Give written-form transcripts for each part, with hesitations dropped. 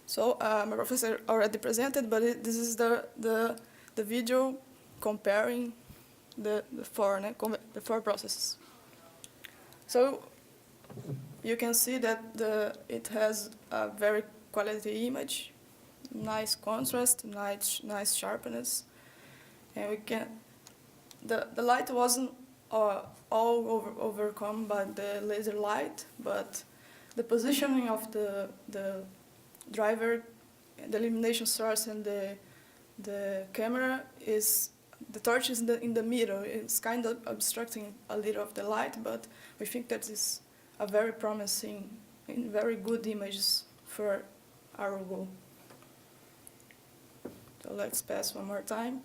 So my professor already presented, but this is the video comparing the four processes. So you can see that it has a very quality image, nice contrast, nice sharpness, and the light wasn't all overcome by the laser light, but the positioning of the driver, the illumination source, and the camera is, the torch is in the middle. It's kind of obstructing a little of the light, but we think that is a very promising and very good images for our goal. So let's pass one more time.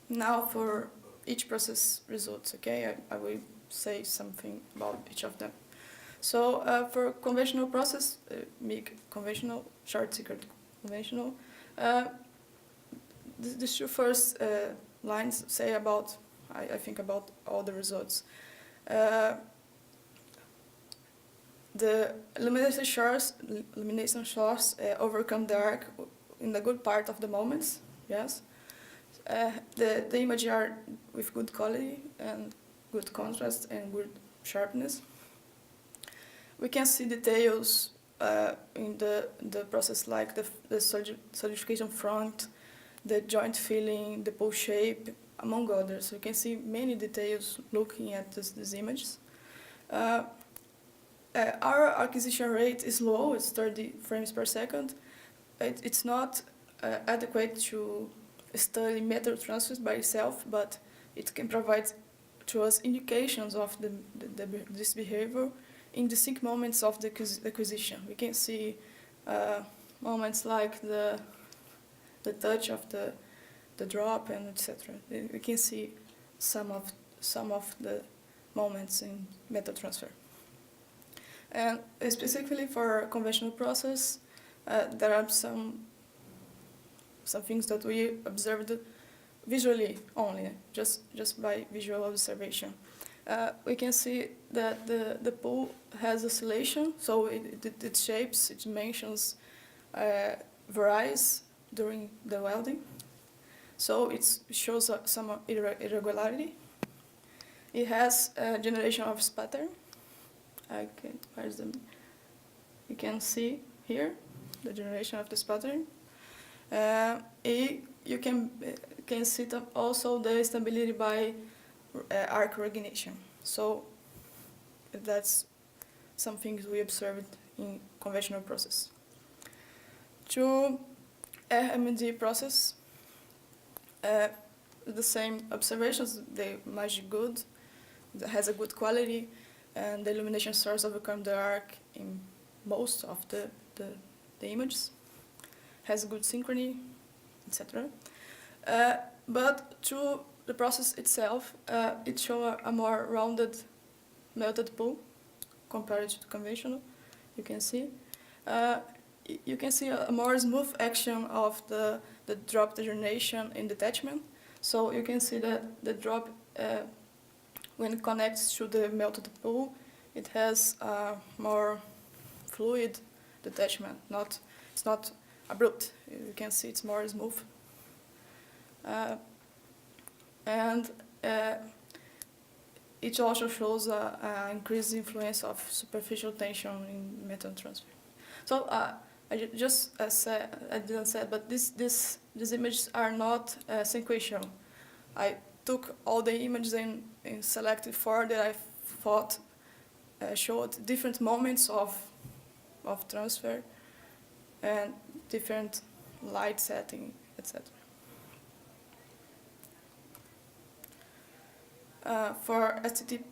Now for each process results, okay? I will say something about each of them. So for conventional process, MIG conventional, short circuit conventional, the two first lines say about, I think, about all the results. The illumination source overcome the arc in the good part of the moments, yes. The images are with good quality and good contrast and good sharpness. We can see details in the process, like the solidification front, the joint filling, the pole shape, among others. You can see many details looking at these images. Our acquisition rate is low, it's 30 frames per second. It's not adequate to study metal transfers by itself, but it can provide to us indications of this behavior in distinct moments of the acquisition. We can see moments like the touch of the drop and etc. We can see some of the moments in metal transfer. And specifically for conventional process, there are some things that we observed visually only, just by visual observation. We can see that the pool has oscillation, so it shapes, its dimensions varies during the welding. So it shows some irregularity. It has a generation of spatter. You can see here the generation of the spattering. You can see also the stability by arc reignition. So that's something we observed in conventional process. To RMD process, the same observations, the magic good, that has a good quality, and the illumination source overcome the arc in most of the images, has good synchrony, etc. But to the process itself, it shows a more rounded melted pool compared to conventional. You can see. You can see a more smooth action of the drop degeneration in detachment. So you can see that the drop, when it connects to the melted pool, it has a more fluid detachment. It's not abrupt. You can see it's more smooth. And it also shows an increased influence of superficial tension in metal transfer. So I didn't say, but these images are not sequential. I took all the images and selected 4 that I thought showed different moments of transfer and different light setting, etc. For STT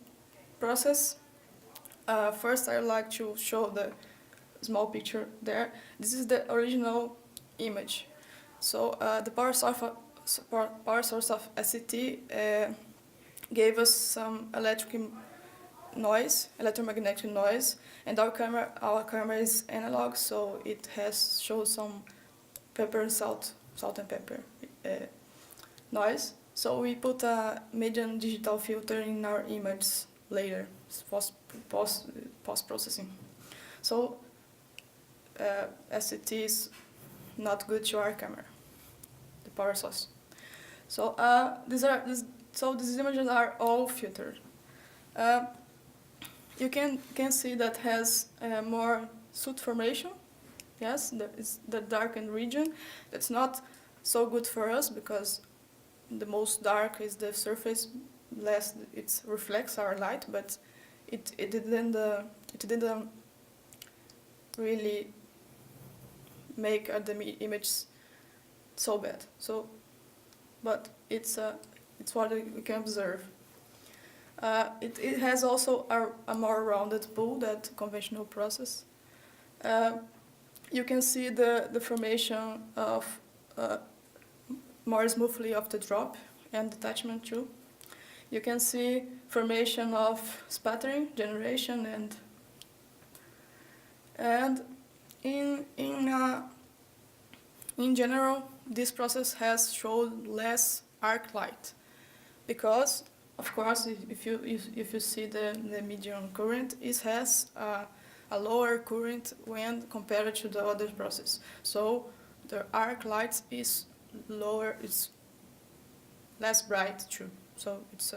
process, first I would like to show the small picture there. This is the original image. So the power source of SCT gave us some electromagnetic noise, and our camera is analog, so it shows some pepper and salt and pepper. noise. So we put a median digital filter in our image later, post processing. So SCT is not good to our camera, the power source. So these images are all filtered. You can see that has more soot formation. Yes, it's the darkened region. That's not so good for us because the most dark is the surface, less it reflects our light, but it didn't really make the image so bad. So, but it's what we can observe. It has also a more rounded pool than conventional process. You can see the formation of more smoothly of the drop and detachment too. You can see formation of spattering, generation, and in general, this process has showed less arc light because, of course, if you see the medium current, it has a lower current when compared to the other process. So the arc light is lower, it's less bright too. So it's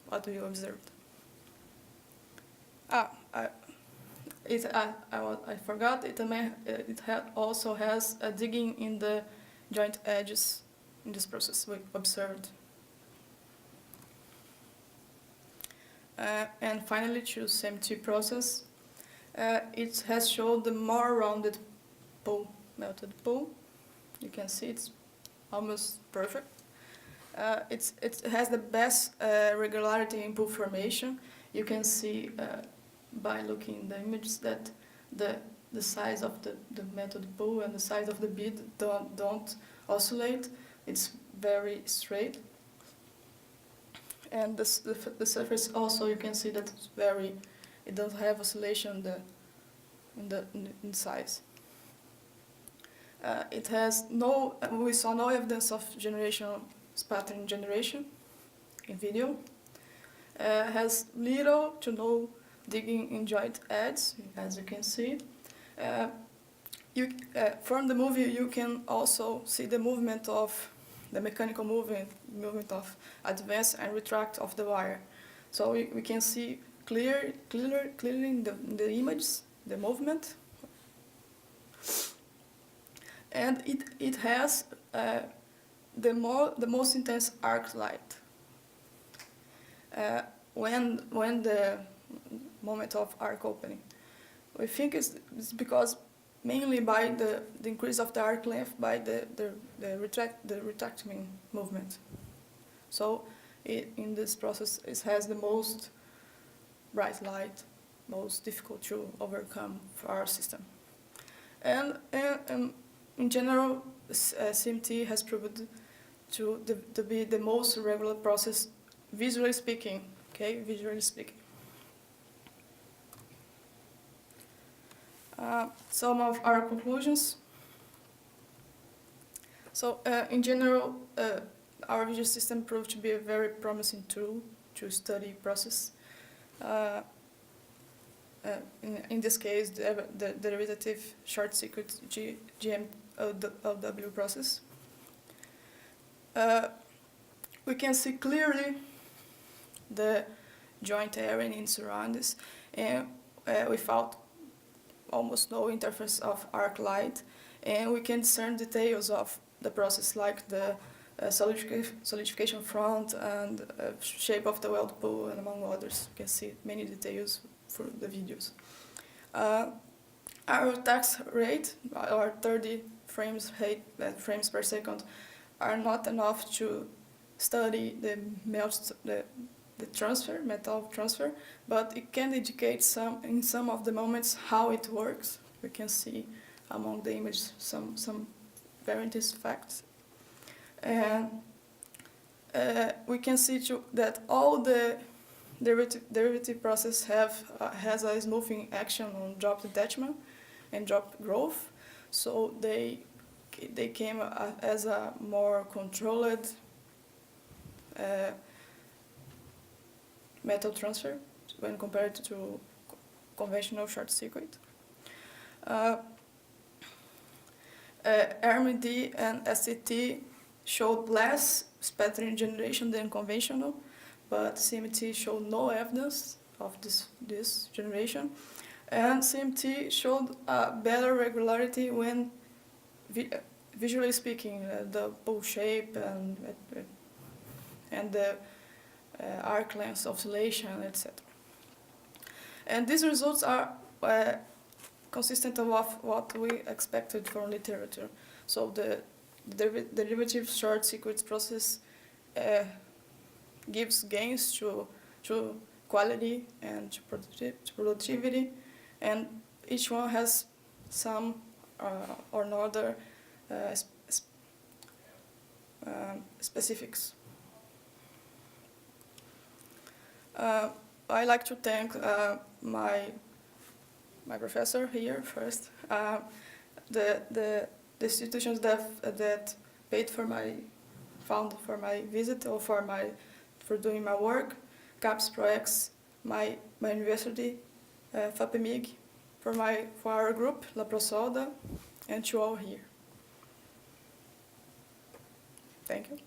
what we observed. I forgot, it also has a digging in the joint edges in this process we observed. And finally, to CMT process, it has shown the more rounded pool, melted pool. You can see it's almost perfect. It has the best regularity in pool formation. You can see by looking in the image that the size of the melted pool and the size of the bead don't oscillate. It's very straight. And the surface also, you can see that it's it doesn't have oscillation in size. It has we saw no evidence of spattering generation in video. Has little to no digging in joint edges, as you can see. From the movie, you can also see the movement of the mechanical movement of advance and retract of the wire. So we can see clearly in the image the movement, and it has the most intense arc light when the moment of arc opening. We think it's because mainly by the increase of the arc length by the retracting movement. So in this process it has the most bright light, most difficult to overcome for our system. And in general, CMT has proved to be the most regular process, visually speaking. Okay, visually speaking. Some of our conclusions. So, in general, our vision system proved to be a very promising tool to study process. In this case, the derivative short-circuit GMOW process. We can see clearly the joint area in surroundings, and without almost no interference of arc light, and we can discern details of the process like the solidification front and shape of the weld pool, and among others. You can see many details for the videos. Our tax rate, our 30 frames per second, are not enough to study the metal transfer, but it can indicate in some of the moments how it works. We can see among the images some very interesting facts. And we can see too that all the derivative process has a smoothing action on drop detachment and drop growth, so they they came as a more controlled metal transfer when compared to conventional short circuit. RMD and SCT showed less sputtering generation than conventional, but CMT showed no evidence of this generation. And CMT showed a better regularity when, visually speaking, the bowl shape and the arc length oscillation, etc. And these results are consistent with what we expected from literature. So the derivative short circuit process gives gains to quality and to productivity, and each one has some or another specifics. I like to thank my professor here first, the institutions that paid for my visit or for doing my work, CAPS ProEx, my university, FAPEMIG, for our group La Prosolda, and to all here. Thank you.